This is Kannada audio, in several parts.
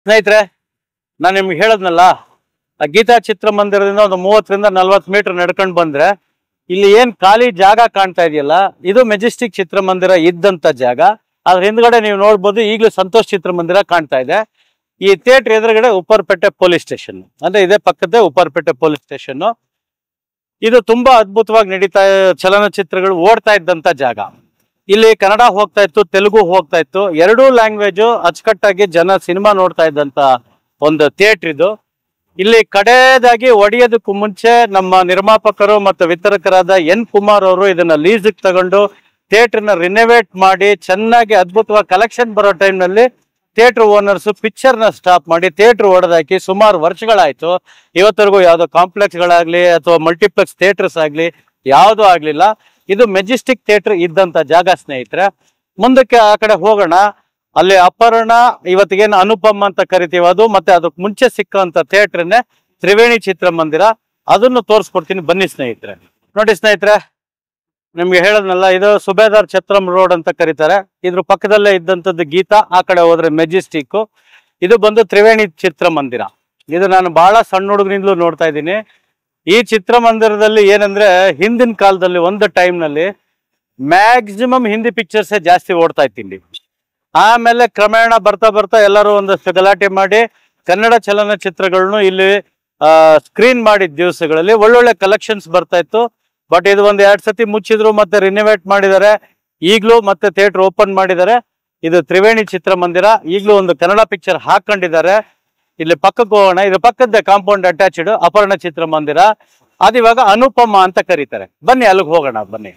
ಸ್ನೇಹಿತರೆ, ನಾನು ನಿಮ್ಗೆ ಹೇಳದ್ನಲ್ಲ, ಗೀತಾ ಚಿತ್ರಮಂದಿರದಿಂದ ಒಂದು 30ರಿಂದ 40 ಮೀಟರ್ ನಡ್ಕೊಂಡು ಬಂದ್ರೆ ಇಲ್ಲಿ ಏನ್ ಖಾಲಿ ಜಾಗ ಕಾಣ್ತಾ ಇದೆಯಲ್ಲ, ಇದು ಮೆಜೆಸ್ಟಿಕ್ ಚಿತ್ರಮಂದಿರ ಇದ್ದಂತ ಜಾಗ. ಅದ್ರ ಹಿಂದ್ಗಡೆ ನೀವು ನೋಡ್ಬೋದು, ಈಗಲೂ ಸಂತೋಷ್ ಚಿತ್ರಮಂದಿರ ಕಾಣ್ತಾ ಇದೆ. ಈ ಥಿಯೇಟರ್ ಎದುರುಗಡೆ ಉಪ್ಪರ್ಪೇಟೆ ಪೊಲೀಸ್ ಸ್ಟೇಷನ್, ಅಂದ್ರೆ ಇದೇ ಪಕ್ಕದ ಉಪ್ಪರ್ಪೇಟೆ ಪೊಲೀಸ್ ಸ್ಟೇಷನ್. ಇದು ತುಂಬಾ ಅದ್ಭುತವಾಗಿ ನಡೀತಾ ಚಲನಚಿತ್ರಗಳು ಓಡ್ತಾ ಇದ್ದಂತ ಜಾಗ. ಇಲ್ಲಿ ಕನ್ನಡ ಹೋಗ್ತಾ ಇತ್ತು, ತೆಲುಗು ಹೋಗ್ತಾ ಇತ್ತು, ಎರಡೂ ಲ್ಯಾಂಗ್ವೇಜು ಅಚ್ಚುಕಟ್ಟಾಗಿ ಜನ ಸಿನಿಮಾ ನೋಡ್ತಾ ಇದ್ದಂತ ಒಂದು ಥಿಯೇಟರ್ ಇದು. ಇಲ್ಲಿ ಕಡೆಯದಾಗಿ ಒಡೆಯೋದಕ್ಕೂ ಮುಂಚೆ ನಮ್ಮ ನಿರ್ಮಾಪಕರು ಮತ್ತು ವಿತರಕರಾದ ಎನ್ ಕುಮಾರ್ ಅವರು ಇದನ್ನ ಲೀಸ್ಗೆ ತಗೊಂಡು ಥಿಯೇಟರ್ನ ರಿನೋವೇಟ್ ಮಾಡಿ ಚೆನ್ನಾಗಿ ಅದ್ಭುತವಾಗಿ ಕಲೆಕ್ಷನ್ ಬರೋ ಟೈಮ್ನಲ್ಲಿ ಥಿಯೇಟರ್ ಓನರ್ಸ್ ಪಿಕ್ಚರ್ನ ಸ್ಟಾಪ್ ಮಾಡಿ ಥಿಯೇಟರ್ ಹೊಡೆದಾಕಿ ಸುಮಾರು ವರ್ಷಗಳಾಯ್ತು. ಇವತ್ತರೆಗೂ ಯಾವ್ದೋ ಕಾಂಪ್ಲೆಕ್ಸ್ಗಳಾಗ್ಲಿ ಅಥವಾ ಮಲ್ಟಿಪ್ಲೆಕ್ಸ್ ಥಿಯೇಟರ್ಸ್ ಆಗ್ಲಿ ಯಾವ್ದು ಆಗ್ಲಿಲ್ಲ. ಇದು ಮೆಜೆಸ್ಟಿಕ್ ಥಿಯೇಟರ್ ಇದ್ದಂತ ಜಾಗ ಸ್ನೇಹಿತರೆ. ಮುಂದಕ್ಕೆ ಆ ಕಡೆ ಹೋಗೋಣ. ಅಲ್ಲಿ ಅಪರ್ಣ, ಇವತ್ತಿಗೇನು ಅನುಪಮ ಅಂತ ಕರಿತೀವಿ ಅದು, ಮತ್ತೆ ಅದಕ್ಕೆ ಮುಂಚೆ ಸಿಕ್ಕಂತ ಥಿಯೇಟರ್ನೇ ತ್ರಿವೇಣಿ ಚಿತ್ರಮಂದಿರ, ಅದನ್ನು ತೋರಿಸ್ಕೊಡ್ತೀನಿ ಬನ್ನಿ ಸ್ನೇಹಿತರೆ. ನೋಡಿ ಸ್ನೇಹಿತರೆ, ನಿಮ್ಗೆ ಹೇಳದ್ನಲ್ಲ, ಇದು ಸುಬೇದಾರ್ ಛತ್ರಂ ರೋಡ್ ಅಂತ ಕರೀತಾರೆ. ಇದ್ರ ಪಕ್ಕದಲ್ಲೇ ಇದ್ದಂಥದ್ದು ಗೀತಾ, ಆ ಕಡೆ ಹೋದ್ರೆ ಮೆಜೆಸ್ಟಿಕ್. ಇದು ಬಂದು ತ್ರಿವೇಣಿ ಚಿತ್ರಮಂದಿರ. ಇದು ನಾನು ಬಹಳ ಸಣ್ಣ ಹುಡುಗನಿಂದಲೂ ನೋಡ್ತಾ ಇದ್ದೀನಿ. ಈ ಚಿತ್ರಮಂದಿರದಲ್ಲಿ ಏನಂದ್ರೆ, ಹಿಂದಿನ ಕಾಲದಲ್ಲಿ ಒಂದು ಟೈಮ್ನಲ್ಲಿ ಮ್ಯಾಕ್ಸಿಮಮ್ ಹಿಂದಿ ಪಿಕ್ಚರ್ಸೇ ಜಾಸ್ತಿ ಓಡ್ತಾ ಇತ್ತೀನಿ. ಆಮೇಲೆ ಕ್ರಮೇಣ ಬರ್ತಾ ಬರ್ತಾ ಎಲ್ಲರೂ ಒಂದಷ್ಟು ಗಲಾಟೆ ಮಾಡಿ ಕನ್ನಡ ಚಲನಚಿತ್ರಗಳನ್ನು ಇಲ್ಲಿ ಸ್ಕ್ರೀನ್ ಮಾಡಿದ ದಿವಸಗಳಲ್ಲಿ ಒಳ್ಳೊಳ್ಳೆ ಕಲೆಕ್ಷನ್ಸ್ ಬರ್ತಾ ಇತ್ತು. ಬಟ್ ಇದು ಒಂದು 2 ಸತಿ ಮುಚ್ಚಿದ್ರು, ಮತ್ತೆ ರಿನೋವೇಟ್ ಮಾಡಿದ್ದಾರೆ. ಈಗಲೂ ಮತ್ತೆ ಥಿಯೇಟರ್ ಓಪನ್ ಮಾಡಿದ್ದಾರೆ. ಇದು ತ್ರಿವೇಣಿ ಚಿತ್ರಮಂದಿರ. ಈಗಲೂ ಒಂದು ಕನ್ನಡ ಪಿಕ್ಚರ್ ಹಾಕೊಂಡಿದ್ದಾರೆ. ಇಲ್ಲಿ ಪಕ್ಕಕ್ಕೆ ಹೋಗೋಣ. ಇದು ಪಕ್ಕದ ಕಾಂಪೌಂಡ್ ಅಟ್ಯಾಚ್ಡ್ ಅಪರ್ಣ ಚಿತ್ರಮಂದಿರ. ಅದಿವಾಗ ಅನುಪಮ ಅಂತ ಕರೀತಾರೆ. ಬನ್ನಿ ಅಲ್ಲಿಗೆ ಹೋಗೋಣ, ಬನ್ನಿ.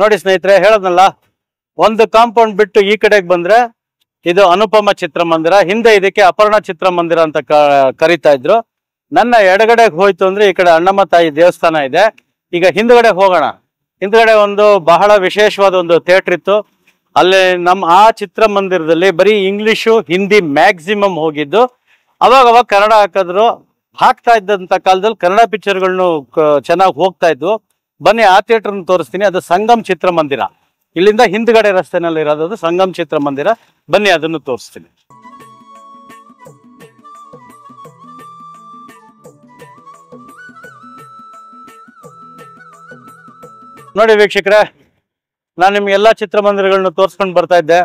ನೋಡಿ ಸ್ನೇಹಿತರೆ, ಹೇಳದ್ನಲ್ಲ, ಒಂದು ಕಾಂಪೌಂಡ್ ಬಿಟ್ಟು ಈ ಕಡೆಗೆ ಬಂದ್ರೆ ಇದು ಅನುಪಮ ಚಿತ್ರಮಂದಿರ. ಹಿಂದೆ ಇದಕ್ಕೆ ಅಪರ್ಣ ಚಿತ್ರಮಂದಿರ ಅಂತ ಕರೀತಾ ಇದ್ರು. ನನ್ನ ಎಡಗಡೆಗೆ ಹೋಯ್ತು ಅಂದ್ರೆ ಈ ಕಡೆ ಅಣ್ಣಮ್ಮ ತಾಯಿ ದೇವಸ್ಥಾನ ಇದೆ. ಈಗ ಹಿಂದ್ಗಡೆ ಹೋಗೋಣ. ಹಿಂದ್ಗಡೆ ಒಂದು ಬಹಳ ವಿಶೇಷವಾದ ಒಂದು ಥಿಯೇಟರ್ ಇತ್ತು. ಅಲ್ಲಿ ಆ ಚಿತ್ರಮಂದಿರದಲ್ಲಿ ಬರೀ ಇಂಗ್ಲಿಷು ಹಿಂದಿ ಮ್ಯಾಕ್ಸಿಮಮ್ ಹೋಗಿದ್ದು. ಅವಾಗ ಕನ್ನಡ ಹಾಕ್ತಾ ಇದ್ದಂತ ಕಾಲದಲ್ಲಿ ಕನ್ನಡ ಪಿಕ್ಚರ್ಗಳನ್ನು ಚೆನ್ನಾಗಿ ಹೋಗ್ತಾ ಇದ್ವು. ಬನ್ನಿ ಆ ಥಿಯೇಟರ್ನ ತೋರಿಸ್ತೀನಿ. ಅದು ಸಂಗಮ್ ಚಿತ್ರಮಂದಿರ. ಇಲ್ಲಿಂದ ಹಿಂದ್ಗಡೆ ರಸ್ತೆನಲ್ಲಿ ಇರೋದು ಸಂಗಮ್ ಚಿತ್ರಮಂದಿರ. ಬನ್ನಿ ಅದನ್ನು ತೋರಿಸ್ತೀನಿ. ನೋಡಿ ವೀಕ್ಷಕರೇ, ನಾನು ನಿಮ್ಗೆ ಎಲ್ಲಾ ಚಿತ್ರಮಂದಿರಗಳನ್ನು ತೋರಿಸ್ಕೊಂಡು ಬರ್ತಾ ಇದ್ದೆ.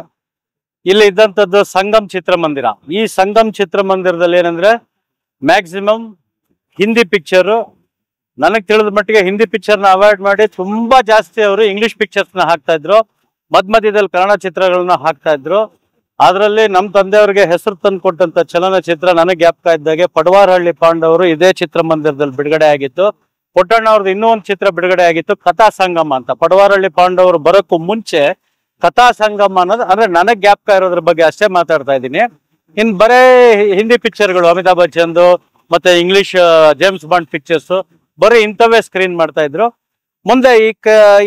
ಇಲ್ಲಿ ಇದ್ದಂಥದ್ದು ಸಂಗಮ್ ಚಿತ್ರಮಂದಿರ. ಈ ಸಂಗಮ್ ಚಿತ್ರಮಂದಿರದಲ್ಲಿ ಏನಂದ್ರೆ ಮ್ಯಾಕ್ಸಿಮಮ್ ಹಿಂದಿ ಪಿಕ್ಚರು, ನನಗೆ ತಿಳಿದ ಮಟ್ಟಿಗೆ ಹಿಂದಿ ಪಿಕ್ಚರ್ನ ಅವಾಯ್ಡ್ ಮಾಡಿ ತುಂಬಾ ಜಾಸ್ತಿ ಅವರು ಇಂಗ್ಲಿಷ್ ಪಿಕ್ಚರ್ಸ್ನ ಹಾಕ್ತಾ ಇದ್ರು. ಮಧ್ಯದಲ್ಲಿ ಕನ್ನಡ ಚಿತ್ರಗಳನ್ನ ಹಾಕ್ತಾ ಇದ್ರು. ಅದರಲ್ಲಿ ನಮ್ಮ ತಂದೆಯವ್ರಿಗೆ ಹೆಸರು ತಂದು ಕೊಟ್ಟಂತ ಚಲನಚಿತ್ರ ನನಗೆ ಜ್ಞಾಪಕ ಇದ್ದಾಗೆ ಪಡವಾರಹಳ್ಳಿ ಪಾಂಡವರು ಇದೇ ಚಿತ್ರಮಂದಿರದಲ್ಲಿ ಬಿಡುಗಡೆ ಆಗಿತ್ತು. ಪುಟ್ಟಣ್ಣ ಅವ್ರದ್ದು ಇನ್ನೂ ಒಂದು ಚಿತ್ರ ಬಿಡುಗಡೆ ಆಗಿತ್ತು, ಕಥಾ ಸಂಗಮ ಅಂತ. ಪಡವಾರಹಳ್ಳಿ ಪಾಂಡವರು ಬರೋಕ್ಕೂ ಮುಂಚೆ ಕಥಾ ಸಂಗಮ ಅನ್ನೋದು, ಅಂದ್ರೆ ನನಗೆ ಜ್ಞಾಪಕ ಇರೋದ್ರ ಬಗ್ಗೆ ಅಷ್ಟೇ ಮಾತಾಡ್ತಾ ಇದ್ದೀನಿ. ಇನ್ ಬರೇ ಹಿಂದಿ ಪಿಕ್ಚರ್ಗಳು, ಅಮಿತಾಬ್ ಬಚ್ಚನ್ದು ಮತ್ತೆ ಇಂಗ್ಲಿಷ್ ಜೇಮ್ಸ್ ಬಾಂಡ್ ಪಿಕ್ಚರ್ಸ್, ಬರೀ ಇಂಥವೇ ಸ್ಕ್ರೀನ್ ಮಾಡ್ತಾ ಇದ್ರು. ಮುಂದೆ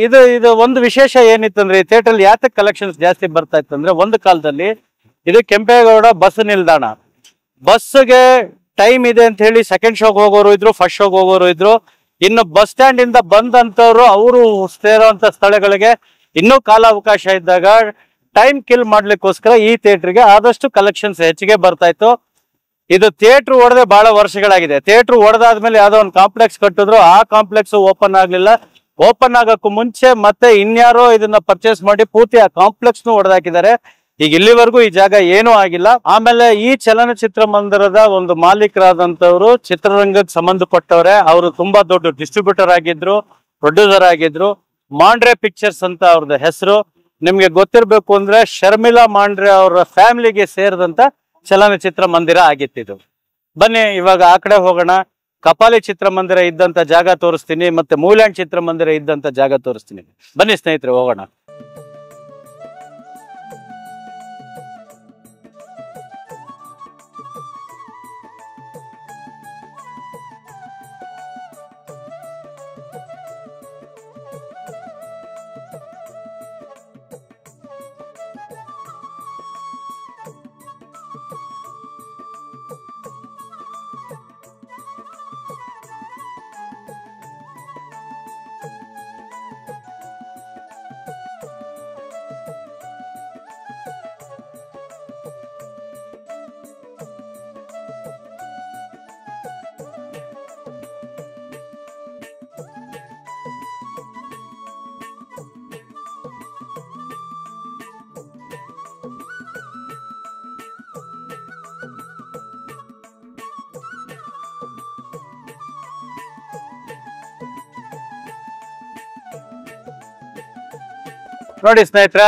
ಇದು ಒಂದು ವಿಶೇಷ ಏನಿತ್ತಂದ್ರೆ, ಈ ಥಿಯೇಟರ್ ಯಾತಕ್ಕೆ ಕಲೆಕ್ಷನ್ಸ್ ಜಾಸ್ತಿ ಬರ್ತಾ ಇತ್ತಂದ್ರೆ, ಒಂದು ಕಾಲದಲ್ಲಿ ಇದು ಕೆಂಪೇಗೌಡ ಬಸ್ ನಿಲ್ದಾಣ. ಬಸ್ಗೆ ಟೈಮ್ ಇದೆ ಅಂತ ಹೇಳಿ ಸೆಕೆಂಡ್ ಶೋಗೆ ಹೋಗೋರು ಇದ್ರು, ಫಸ್ಟ್ ಶೋಗೆ ಹೋಗೋರು ಇದ್ರು. ಇನ್ನು ಬಸ್ ಸ್ಟ್ಯಾಂಡ್ ಇಂದ ಬಂದಂತವ್ರು ಅವರು ಸೇರುವಂತ ಸ್ಥಳಗಳಿಗೆ ಇನ್ನೂ ಕಾಲಾವಕಾಶ ಇದ್ದಾಗ ಟೈಮ್ ಕಿಲ್ ಮಾಡ್ಲಿಕ್ಕೋಸ್ಕರ ಈ ಥಿಯೇಟರ್ಗೆ ಆದಷ್ಟು ಕಲೆಕ್ಷನ್ಸ್ ಹೆಚ್ಚಿಗೆ ಬರ್ತಾ ಇತ್ತು. ಇದು ಥಿಯೇಟರ್ ಹೊಡೆದೇ ಬಹಳ ವರ್ಷಗಳಾಗಿದೆ. ಥಿಯೇಟರ್ ಹೊಡೆದಾದ್ಮೇಲೆ ಯಾವ್ದೋ ಒಂದು ಕಾಂಪ್ಲೆಕ್ಸ್ ಕಟ್ಟಿದ್ರು, ಆ ಕಾಂಪ್ಲೆಕ್ಸ್ ಓಪನ್ ಆಗ್ಲಿಲ್ಲ. ಓಪನ್ ಆಗಕ್ಕೂ ಮುಂಚೆ ಮತ್ತೆ ಇನ್ಯಾರೋ ಇದನ್ನ ಪರ್ಚೇಸ್ ಮಾಡಿ ಪೂರ್ತಿ ಆ ಕಾಂಪ್ಲೆಕ್ಸ್ ನು ಹೊಡೆದಾಕಿದ್ದಾರೆ. ಈಗ ಇಲ್ಲಿವರೆಗೂ ಈ ಜಾಗ ಏನೂ ಆಗಿಲ್ಲ. ಆಮೇಲೆ ಈ ಚಲನಚಿತ್ರ ಮಂದಿರದ ಒಂದು ಮಾಲೀಕರಾದಂತವ್ರು ಚಿತ್ರರಂಗಕ್ಕೆ ಸಂಬಂಧಪಟ್ಟವ್ರೆ. ಅವರು ತುಂಬಾ ದೊಡ್ಡ ಡಿಸ್ಟ್ರಿಬ್ಯೂಟರ್ ಆಗಿದ್ರು, ಪ್ರೊಡ್ಯೂಸರ್ ಆಗಿದ್ರು. ಮಾಂಡ್ರೆ ಪಿಕ್ಚರ್ಸ್ ಅಂತ ಅವ್ರದ್ದು ಹೆಸರು. ನಿಮ್ಗೆ ಗೊತ್ತಿರ್ಬೇಕು ಅಂದ್ರೆ ಶರ್ಮಿಳಾ ಮಾಂಡ್ರೆ ಅವರ ಫ್ಯಾಮಿಲಿಗೆ ಸೇರಿದಂತ ಚಲನಚಿತ್ರ ಮಂದಿರ ಆಗಿತ್ತಿದು. ಬನ್ನಿ ಇವಾಗ ಆ ಕಡೆ ಹೋಗೋಣ. ಕಪಾಲಿ ಚಿತ್ರಮಂದಿರ ಇದ್ದಂತ ಜಾಗ ತೋರಿಸ್ತೀನಿ, ಮತ್ತೆ ಮೂಲ್ಯಾಂಡ್ ಚಿತ್ರಮಂದಿರ ಇದ್ದಂತ ಜಾಗ ತೋರಿಸ್ತೀನಿ. ಬನ್ನಿ ಸ್ನೇಹಿತರೆ, ಹೋಗೋಣ. ನೋಡಿ ಸ್ನೇಹಿತರೆ,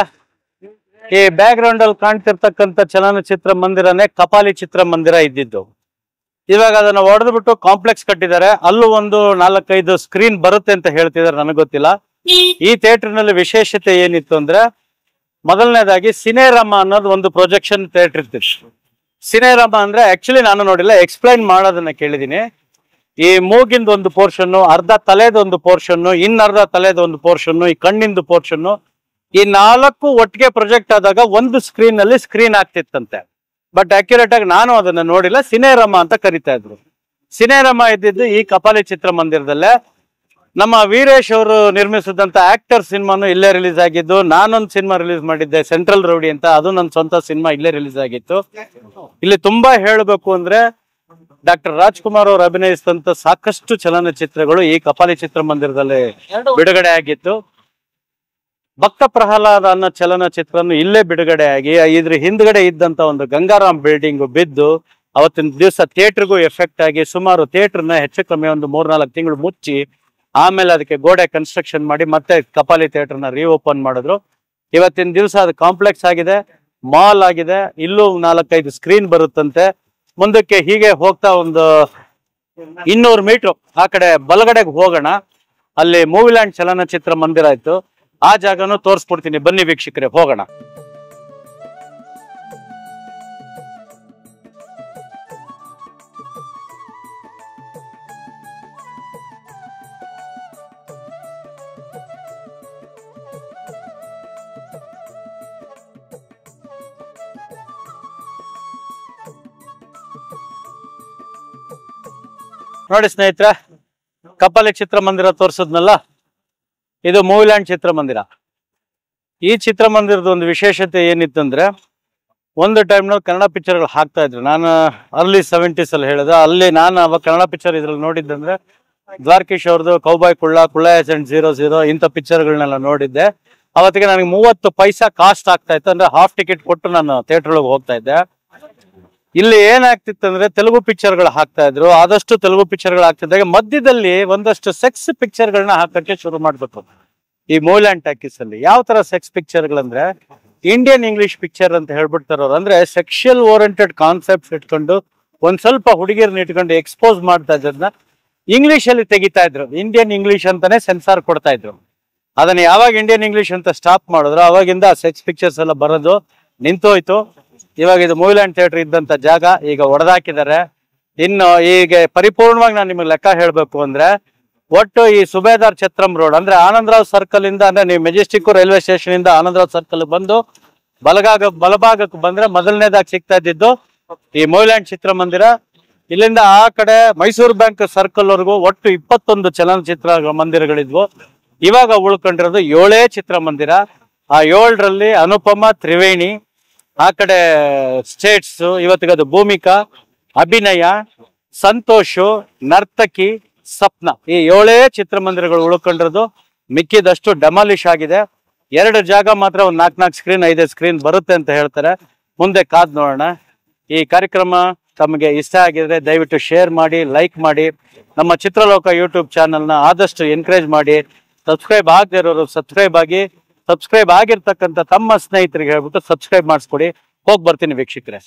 ಈ ಬ್ಯಾಕ್ ಗ್ರೌಂಡ್ ಅಲ್ಲಿ ಕಾಣ್ತಿರ್ತಕ್ಕಂಥ ಚಲನಚಿತ್ರ ಮಂದಿರನೇ ಕಪಾಲಿ ಚಿತ್ರಮಂದಿರ ಇದ್ದಿದ್ದು. ಇವಾಗ ಅದನ್ನ ಹೊಡೆದ್ಬಿಟ್ಟು ಕಾಂಪ್ಲೆಕ್ಸ್ ಕಟ್ಟಿದ್ದಾರೆ. ಅಲ್ಲೂ ಒಂದು 4-5 ಸ್ಕ್ರೀನ್ ಬರುತ್ತೆ ಅಂತ ಹೇಳ್ತಿದ್ದಾರೆ, ನನಗೆ ಗೊತ್ತಿಲ್ಲ. ಈ ಥಿಯೇಟರ್ ನಲ್ಲಿ ವಿಶೇಷತೆ ಏನಿತ್ತು ಅಂದ್ರೆ, ಮೊದಲನೇದಾಗಿ ಸಿನೆರಾಮ ಅನ್ನೋದು ಒಂದು ಪ್ರೊಜೆಕ್ಷನ್ ಥಿಯೇಟರ್ ಇರ್ತಿತ್ತು. ಸಿನೆರಾಮ ಅಂದ್ರೆ ಆಕ್ಚುಲಿ ನಾನು ನೋಡಿಲ್ಲ, ಎಕ್ಸ್ಪ್ಲೈನ್ ಮಾಡೋದನ್ನ ಕೇಳಿದೀನಿ. ಈ ಮೂಗಿಂದ ಒಂದು ಪೋರ್ಷನ್, ಅರ್ಧ ತಲೆದ ಒಂದು ಪೋರ್ಷನ್, ಇನ್ನರ್ಧ ತಲೆದ ಒಂದು ಪೋರ್ಷನ್, ಈ ಕಣ್ಣಿಂದು ಪೋರ್ಷನ್, ಈ 4 ಒಟ್ಟಿಗೆ ಪ್ರೊಜೆಕ್ಟ್ ಆದಾಗ ಒಂದು ಸ್ಕ್ರೀನ್ ಅಲ್ಲಿ ಸ್ಕ್ರೀನ್ ಆಗ್ತಿತ್ತಂತೆ. ಬಟ್ ಅಕ್ಯುರೇಟ್ ಆಗಿ ನಾನು ಅದನ್ನ ನೋಡಿಲ್ಲ. ಸಿನೆರಾಮ ಅಂತ ಕರಿತಾ ಇದ್ರು. ಸಿನೆರಾಮ ಇದ್ದಿದ್ದು ಈ ಕಪಾಲಿ ಚಿತ್ರಮಂದಿರದಲ್ಲೇ. ನಮ್ಮ ವೀರೇಶ್ ಅವರು ನಿರ್ಮಿಸಿದಂತ ಆಕ್ಟರ್ ಸಿನಿಮಾನು ಇಲ್ಲೇ ರಿಲೀಸ್ ಆಗಿದ್ದು. ನಾನೊಂದು ಸಿನಿಮಾ ರಿಲೀಸ್ ಮಾಡಿದ್ದೆ, ಸೆಂಟ್ರಲ್ ರೌಡಿ ಅಂತ. ಅದು ನನ್ನ ಸ್ವಂತ ಸಿನಿಮಾ ಇಲ್ಲೇ ರಿಲೀಸ್ ಆಗಿತ್ತು. ಇಲ್ಲಿ ತುಂಬಾ ಹೇಳಬೇಕು ಅಂದ್ರೆ, ಡಾಕ್ಟರ್ ರಾಜ್ಕುಮಾರ್ ಅವರು ಅಭಿನಯಿಸಿದಂತ ಸಾಕಷ್ಟು ಚಲನಚಿತ್ರಗಳು ಈ ಕಪಾಲಿ ಚಿತ್ರಮಂದಿರದಲ್ಲಿ ಬಿಡುಗಡೆ ಆಗಿತ್ತು. ಭಕ್ತ ಪ್ರಹ್ಲಾದ ಅನ್ನೋ ಚಲನಚಿತ್ರನು ಇಲ್ಲೇ ಬಿಡುಗಡೆ ಆಗಿ, ಇದ್ರ ಹಿಂದ್ಗಡೆ ಇದ್ದಂತ ಒಂದು ಗಂಗಾರಾಮ್ ಬಿಲ್ಡಿಂಗ್ ಬಿದ್ದು ಅವತ್ತಿನ ದಿವಸ ಥಿಯೇಟರ್ಗೂ ಎಫೆಕ್ಟ್ ಆಗಿ ಸುಮಾರು ಥಿಯೇಟರ್ನ ಹೆಚ್ಚು ಕಮ್ಮಿ ಒಂದು 3-4 ತಿಂಗಳು ಮುಚ್ಚಿ, ಆಮೇಲೆ ಅದಕ್ಕೆ ಗೋಡೆ ಕನ್ಸ್ಟ್ರಕ್ಷನ್ ಮಾಡಿ ಮತ್ತೆ ಕಪಾಲಿ ಥಿಯೇಟರ್ನ ರೀಓಪನ್ ಮಾಡಿದ್ರು. ಇವತ್ತಿನ ದಿವಸ ಅದು ಕಾಂಪ್ಲೆಕ್ಸ್ ಆಗಿದೆ, ಮಾಲ್ ಆಗಿದೆ. ಇಲ್ಲೂ 4-5 ಸ್ಕ್ರೀನ್ ಬರುತ್ತಂತೆ. ಮುಂದಕ್ಕೆ ಹೀಗೆ ಹೋಗ್ತಾ ಒಂದು 200 ಮೀಟರ್ ಆ ಕಡೆ ಬಲಗಡೆಗೆ ಹೋಗೋಣ. ಅಲ್ಲಿ ಮೂವಿಲ್ಯಾಂಡ್ ಚಲನಚಿತ್ರ ಮಂದಿರ ಇತ್ತು. ಆ ಜಾಗನೂ ತೋರಿಸ್ಕೊಡ್ತೀನಿ, ಬನ್ನಿ ವೀಕ್ಷಕರೇ, ಹೋಗೋಣ. ನೋಡಿ ಸ್ನೇಹಿತರೆ, ಕಪಾಲಿ ಚಿತ್ರಮಂದಿರ ತೋರಿಸಿದ್ನಲ್ಲ, ಇದು ಮೂವಿಲ್ಯಾಂಡ್ ಚಿತ್ರಮಂದಿರ. ಈ ಚಿತ್ರಮಂದಿರದ ಒಂದು ವಿಶೇಷತೆ ಏನಿತ್ತಂದ್ರೆ, ಒಂದು ಟೈಮ್ನಲ್ಲಿ ಕನ್ನಡ ಪಿಕ್ಚರ್ಗಳು ಹಾಕ್ತಾ ಇದ್ರು. ನಾನು ಅರ್ಲಿ 70s ಅಲ್ಲಿ ಹೇಳಿದೆ. ಅಲ್ಲಿ ನಾನು ಅವಾಗ ಕನ್ನಡ ಪಿಕ್ಚರ್ ಇದ್ರಲ್ಲಿ ನೋಡಿದ್ದಂದ್ರೆ ದ್ವಾರಕೀಶ್ ಅವ್ರದ್ದು ಕೌಬಾಯ್ ಕುಳ್ಳ, ಕುಳ್ಳ ಏಜೆಂಟ್ 00 ಇಂಥ ಪಿಕ್ಚರ್ಗಳನ್ನೆಲ್ಲ ನೋಡಿದ್ದೆ. ಅವತ್ತಿಗೆ ನನಗೆ 30 ಪೈಸಾ ಕಾಸ್ಟ್ ಆಗ್ತಾ ಇತ್ತು. ಅಂದ್ರೆ ಹಾಫ್ ಟಿಕೆಟ್ ಕೊಟ್ಟು ನಾನು ಥಿಯೇಟರ್ ಒಳಗೆ ಹೋಗ್ತಾ ಇದ್ದೆ. ಇಲ್ಲಿ ಏನಾಗ್ತಿತ್ತಂದ್ರೆ ತೆಲುಗು ಪಿಕ್ಚರ್ಗಳು ಹಾಕ್ತಾ ಇದ್ರು. ಆದಷ್ಟು ತೆಲುಗು ಪಿಕ್ಚರ್ಗಳು ಆಗ್ತಿದ್ದಾಗ ಮಧ್ಯದಲ್ಲಿ ಒಂದಷ್ಟು ಸೆಕ್ಸ್ ಪಿಕ್ಚರ್ಗಳನ್ನ ಹಾಕಕ್ಕೆ ಶುರು ಮಾಡ್ಬೇಕು. ಈ ಮೂವಿಲ್ಯಾಂಡ್ ಟಾಕೀಸ್ ಅಲ್ಲಿ ಯಾವ ತರ ಸೆಕ್ಸ್ ಪಿಕ್ಚರ್ಗಳಂದ್ರೆ, ಇಂಡಿಯನ್ ಇಂಗ್ಲಿಷ್ ಪಿಕ್ಚರ್ ಅಂತ ಹೇಳ್ಬಿಡ್ತಾರ ಅವ್ರು. ಅಂದ್ರೆ ಸೆಕ್ಷುಯಲ್ ಓರಿಯೆಂಟೆಡ್ ಕಾನ್ಸೆಪ್ಟ್ಸ್ ಇಟ್ಕೊಂಡು ಒಂದ್ ಸ್ವಲ್ಪ ಹುಡುಗಿರ್ನ ಇಟ್ಕೊಂಡು ಎಕ್ಸ್ಪೋಸ್ ಮಾಡ್ತಾ ಇದ್ದದನ್ನ ಇಂಗ್ಲಿಷ್ ಅಲ್ಲಿ ತೆಗಿತಾ ಇದ್ರು. ಇಂಡಿಯನ್ ಇಂಗ್ಲಿಷ್ ಅಂತಾನೆ ಸೆನ್ಸಾರ್ ಕೊಡ್ತಾ ಇದ್ರು. ಅದನ್ನ ಯಾವಾಗ ಇಂಡಿಯನ್ ಇಂಗ್ಲಿಷ್ ಅಂತ ಸ್ಟಾಪ್ ಮಾಡಿದ್ರು, ಅವಾಗಿಂದ ಸೆಕ್ಸ್ ಪಿಕ್ಚರ್ಸ್ ಎಲ್ಲ ಬರೋದು ನಿಂತೋಯ್ತು. ಇವಾಗ ಇದು ಮೂವಿಲ್ಯಾಂಡ್ ಥಿಯೇಟರ್ ಇದ್ದಂತ ಜಾಗ ಈಗ ಒಡೆದಾಕಿದ್ದಾರೆ. ಇನ್ನು ಈಗ ಪರಿಪೂರ್ಣವಾಗಿ ನಾನು ನಿಮಗೆ ಲೆಕ್ಕ ಹೇಳ್ಬೇಕು ಅಂದ್ರೆ, ಒಟ್ಟು ಈ ಸುಬೇದಾರ್ ಛತ್ರಂ ರೋಡ್ ಅಂದ್ರೆ ಆನಂದರಾವ್ ಸರ್ಕಲ್ ಇಂದ, ಅಂದ್ರೆ ನೀವು ಮೆಜೆಸ್ಟಿಕ್ ರೈಲ್ವೆ ಸ್ಟೇಷನ್ ಇಂದ ಆನಂದರಾವ್ ಸರ್ಕಲ್ ಬಂದು ಬಲಭಾಗಕ್ಕೆ ಬಂದ್ರೆ ಮೊದಲನೇದಾಗಿ ಸಿಗ್ತಾ ಇದ್ದಿದ್ದು ಈ ಮೂವಿಲ್ಯಾಂಡ್ ಚಿತ್ರಮಂದಿರ. ಇಲ್ಲಿಂದ ಆ ಕಡೆ ಮೈಸೂರು ಬ್ಯಾಂಕ್ ಸರ್ಕಲ್ ವರೆಗೂ ಒಟ್ಟು 21 ಚಲನಚಿತ್ರ ಮಂದಿರಗಳಿದ್ವು. ಇವಾಗ ಉಳ್ಕೊಂಡಿರೋದು 7 ಚಿತ್ರಮಂದಿರ. ಆ 7ರಲ್ಲಿ ಅನುಪಮ, ತ್ರಿವೇಣಿ, ಆ ಕಡೆ ಸ್ಟೇಟ್ಸ್, ಇವತ್ತಿಗದು ಭೂಮಿಕಾ, ಅಭಿನಯ, ಸಂತೋಷು, ನರ್ತಕಿ, ಸಪ್ನ, ಈ 7 ಚಿತ್ರಮಂದಿರಗಳು ಉಳ್ಕೊಂಡಿರೋದು. ಮಿಕ್ಕಿದಷ್ಟು ಡೆಮಾಲಿಶ್ ಆಗಿದೆ. 2 ಜಾಗ ಮಾತ್ರ ಒಂದು 4 ಸ್ಕ್ರೀನ್ 5 ಸ್ಕ್ರೀನ್ ಬರುತ್ತೆ ಅಂತ ಹೇಳ್ತಾರೆ. ಮುಂದೆ ಕಾದ್ ನೋಡೋಣ. ಈ ಕಾರ್ಯಕ್ರಮ ತಮಗೆ ಇಷ್ಟ ಆಗಿದ್ರೆ ದಯವಿಟ್ಟು ಶೇರ್ ಮಾಡಿ, ಲೈಕ್ ಮಾಡಿ, ನಮ್ಮ ಚಿತ್ರಲೋಕ ಯೂಟ್ಯೂಬ್ ಚಾನಲ್ನ ಆದಷ್ಟು ಎನ್ಕರೇಜ್ ಮಾಡಿ. ಸಬ್ಸ್ಕ್ರೈಬ್ ಆಗದೆ ಇರೋರು ಸಬ್ಸ್ಕ್ರೈಬ್ ಆಗಿ, ಸಬ್ಸ್ಕ್ರೈಬ್ ಆಗಿರ್ತಕ್ಕಂಥ ತಮ್ಮ ಸ್ನೇಹಿತರಿಗೆ ಹೇಳ್ಬಿಟ್ಟು ಸಬ್ಸ್ಕ್ರೈಬ್ ಮಾಡಿಸ್ಕೊಡಿ. ಹೋಗಿ ಬರ್ತೀನಿ ವೀಕ್ಷಕರೇ.